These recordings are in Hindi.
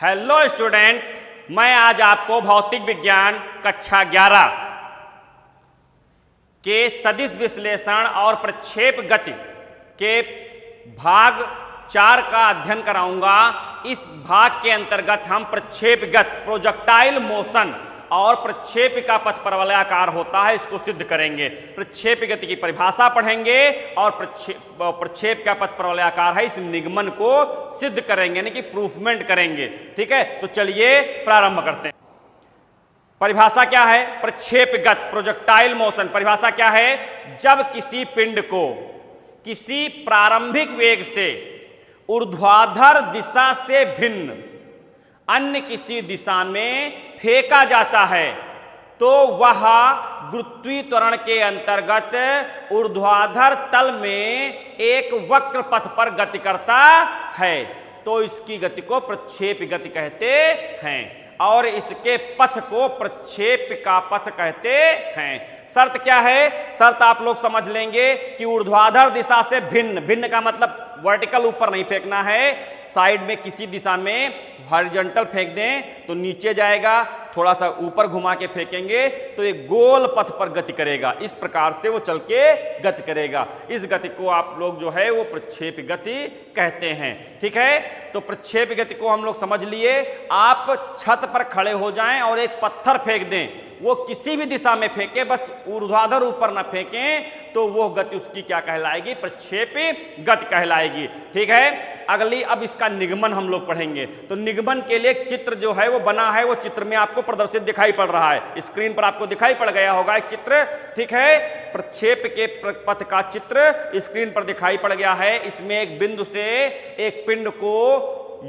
हेलो स्टूडेंट, मैं आज आपको भौतिक विज्ञान कक्षा 11 के सदिश विश्लेषण और प्रक्षेप गति के भाग 4 का अध्ययन कराऊंगा। इस भाग के अंतर्गत हम प्रक्षेप गति, प्रोजेक्टाइल मोशन और प्रक्षेप का पथ परवलयाकार होता है, इसको सिद्ध करेंगे। प्रक्षेप गति की परिभाषा पढ़ेंगे और प्रक्षेप का पथ परवलयाकार है, इस निगमन को सिद्ध करेंगे, यानी कि प्रूफमेंट करेंगे। ठीक है, तो चलिए प्रारंभ करते हैं। परिभाषा क्या है? प्रक्षेप गति, प्रोजेक्टाइल मोशन। परिभाषा क्या है? जब किसी पिंड को किसी प्रारंभिक वेग से ऊर्ध्वाधर दिशा से भिन्न अन्य किसी दिशा में फेंका जाता है तो वह गुरुत्वीय त्वरण के अंतर्गत ऊर्ध्वाधर तल में एक वक्र पथ पर गति करता है, तो इसकी गति को प्रक्षेप गति कहते हैं और इसके पथ को प्रक्षेप का पथ कहते हैं। शर्त क्या है? शर्त आप लोग समझ लेंगे कि ऊर्ध्वाधर दिशा से भिन्न, भिन्न का मतलब वर्टिकल ऊपर नहीं फेंकना है, साइड में किसी दिशा में हॉरिजॉन्टल फेंक दें तो नीचे जाएगा, थोड़ा सा ऊपर घुमा के फेंकेंगे तो एक गोल पथ पर गति करेगा, इस प्रकार से वो चल के गति करेगा। इस गति को आप लोग जो है वो प्रक्षेप गति कहते हैं। ठीक है, तो प्रक्षेप गति को हम लोग समझ लिए। आप छत पर खड़े हो जाएं और एक पत्थर फेंक दें, वो किसी भी दिशा में फेंके, बस ऊर्ध्वाधर ऊपर ना फेंकें, तो वो गति उसकी क्या कहलाएगी? प्रक्षेप गति कहलाएगी। ठीक है, अगली अब इसका निगमन हम लोग पढ़ेंगे। तो निगमन के लिए एक चित्र जो है वो बना है, वो चित्र में आपको प्रदर्शित दिखाई पड़ रहा है, स्क्रीन पर आपको दिखाई पड़ गया होगा एक चित्र। ठीक है, प्रक्षेप के पथ का चित्र स्क्रीन पर दिखाई पड़ गया है। इसमें एक बिंदु से एक पिंड को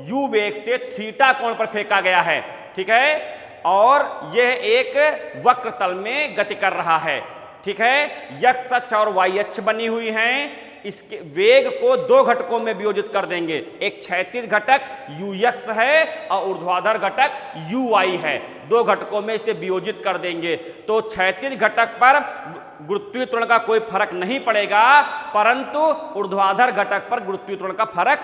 u वेग से थीटा कोण पर फेंका गया है। ठीक है, और यह एक वक्र तल में गति कर रहा है। ठीक है, x अक्ष और y अक्ष बनी हुई हैं। इसके वेग को दो घटकों में वियोजित कर देंगे, एक क्षैतिज घटक ux है और ऊर्ध्वाधर घटक uy है। दो घटकों में इसे वियोजित कर देंगे तो क्षैतिज घटक पर गुरुत्वीय त्वरण का कोई फर्क नहीं पड़ेगा, परंतु ऊर्ध्वाधर घटक पर गुरुत्वीय त्वरण का फर्क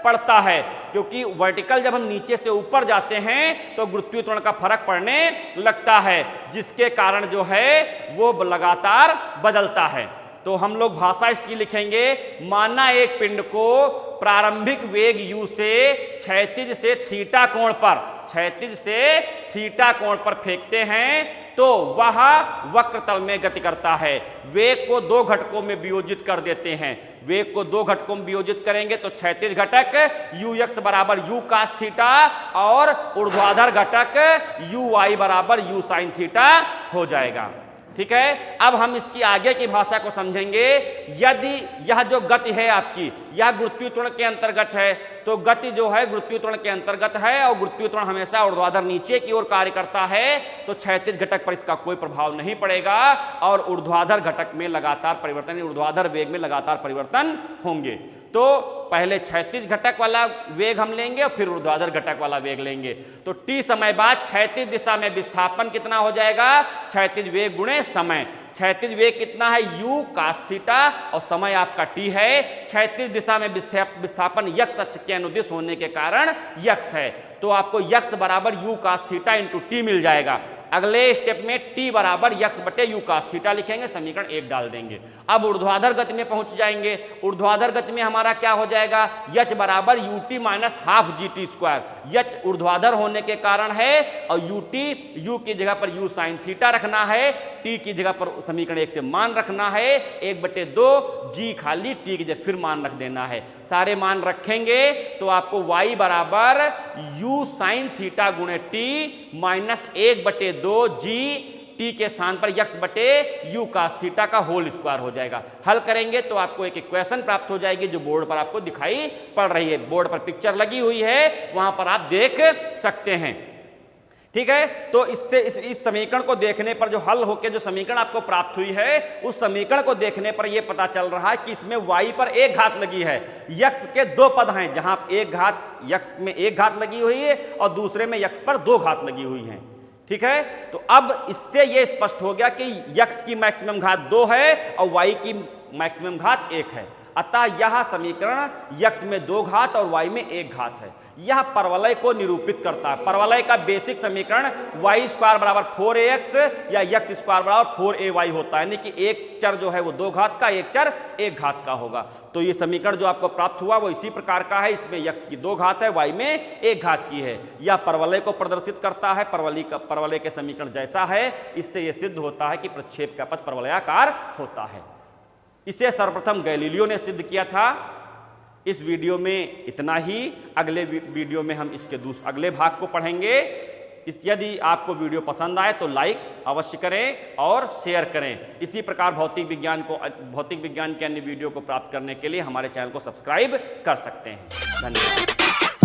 पड़ता है, क्योंकि वर्टिकल जब हम नीचे से ऊपर जाते हैं तो गुरुत्वीय त्वरण का फर्क पड़ने लगता है, जिसके कारण जो है वो लगातार बदलता है। तो हम लोग भाषा इसकी लिखेंगे, माना एक पिंड को प्रारंभिक वेग u से क्षैतिज से थीटा कोण पर, क्षैतिज से थीटा कोण पर फेंकते हैं तो वह वक्र तल में गति करता है। वेग को दो घटकों में वियोजित कर देते हैं, वेग को दो घटकों में वियोजित करेंगे तो क्षैतिज घटक ux बराबर u cos थीटा और ऊर्ध्वाधर घटक uy बराबर u sin थीटा हो जाएगा। ठीक है, अब हम इसकी आगे की भाषा को समझेंगे। यदि यह जो गति है आपकी, यह गुरुत्वीय त्वरण के अंतर्गत है, तो गति जो है गुरुत्वीय त्वरण के अंतर्गत है और गुरुत्वीय त्वरण हमेशा ऊर्ध्वाधर नीचे की ओर कार्य करता है, तो क्षैतिज घटक पर इसका कोई प्रभाव नहीं पड़ेगा और ऊर्ध्वाधर घटक में लगातार परिवर्तन, ऊर्ध्वाधर वेग में लगातार परिवर्तन होंगे। तो पहले क्षैतिज घटक वाला वेग हम लेंगे और फिर ऊर्ध्वाधर घटक वाला वेग लेंगे, तो t समय बाद क्षैतिज दिशा में विस्थापन कितना हो जाएगा? क्षैतिज वेग गुणे समय। क्षैतिज वेग कितना है? u cos थीटा और समय आपका t है। क्षैतिज दिशा में विस्थापन x अक्ष के अनुदिश होने के कारण x है, तो आपको x बराबर u cos theta into t मिल जाएगा। अगले स्टेप में t बराबर x बटे u cos थीटा लिखेंगे, समीकरण 1 डाल देंगे। अब ऊर्ध्वाधर गति में पहुंच जाएंगे। ऊर्ध्वाधर गति में हमारा क्या हो जाएगा? h बराबर ut minus half gt square. h ऊर्ध्वाधर होने के कारण है और ut, u की जगह पर u sin थीटा रखना है, t की जगह पर समीकरण 1 से मान रखना है, 1/2 g खाली t की जगह फिर मान रख देना है। सारे मान रखेंगे तो आपको y बराबर u sin थीटा गुणे t माइनस 1/2 g t के स्थान पर x बटे u cos थीटा का होल स्क्वायर हो जाएगा। हल करेंगे तो आपको एक इक्वेशन प्राप्त हो जाएगी जो बोर्ड पर आपको दिखाई पड़ रही है, बोर्ड पर पिक्चर लगी हुई है, वहां पर आप देख सकते हैं। ठीक है, तो इससे इस समीकरण को देखने पर जो हल होकर जो समीकरण आपको प्राप्त हुई है, उस समीकरण को देखने पर यह पता चल रहा है कि इसमें y पर एक घात लगी है, x के दो पद हैं, जहां एक घात x में एक घात लगी हुई है और दूसरे में x पर दो घात लगी हुई हैं। ठीक है, तो अब इससे यह स्पष्ट हो गया कि x की मैक्सिमम घात 2 है और y की मैक्सिमम घात 1 है। अतः यह समीकरण x में 2 घात और y में 1 घात है। यह परवलय को निरूपित करता है। परवलय का बेसिक समीकरण y स्क्वायर बराबर 4ax या x स्क्वायर बराबर 4ay होता है, यानी कि एक चर जो है वो 2 घात का, एक चर 1 घात का होगा। तो ये समीकरण जो आपको प्राप्त हुआ वो इसी प्रकार का है। इसमें x की 2 घात है, y में 1 घात की है। यह परवलय को प्रदर्शित करता है। परवलय के समीकरण जैसा है, इससे यह सिद्ध होता है कि प्रक्षेप का पथ परवलयाकार होता है। इसे सर्वप्रथम गैलीलियो ने सिद्ध किया था। इस वीडियो में इतना ही। अगले वीडियो में हम इसके अगले भाग को पढ़ेंगे। यदि आपको वीडियो पसंद आए तो लाइक अवश्य करें और शेयर करें। इसी प्रकार भौतिक विज्ञान के अन्य वीडियो को प्राप्त करने के लिए हमारे चैनल को सब्सक्राइब कर सकते हैं। धन्यवाद।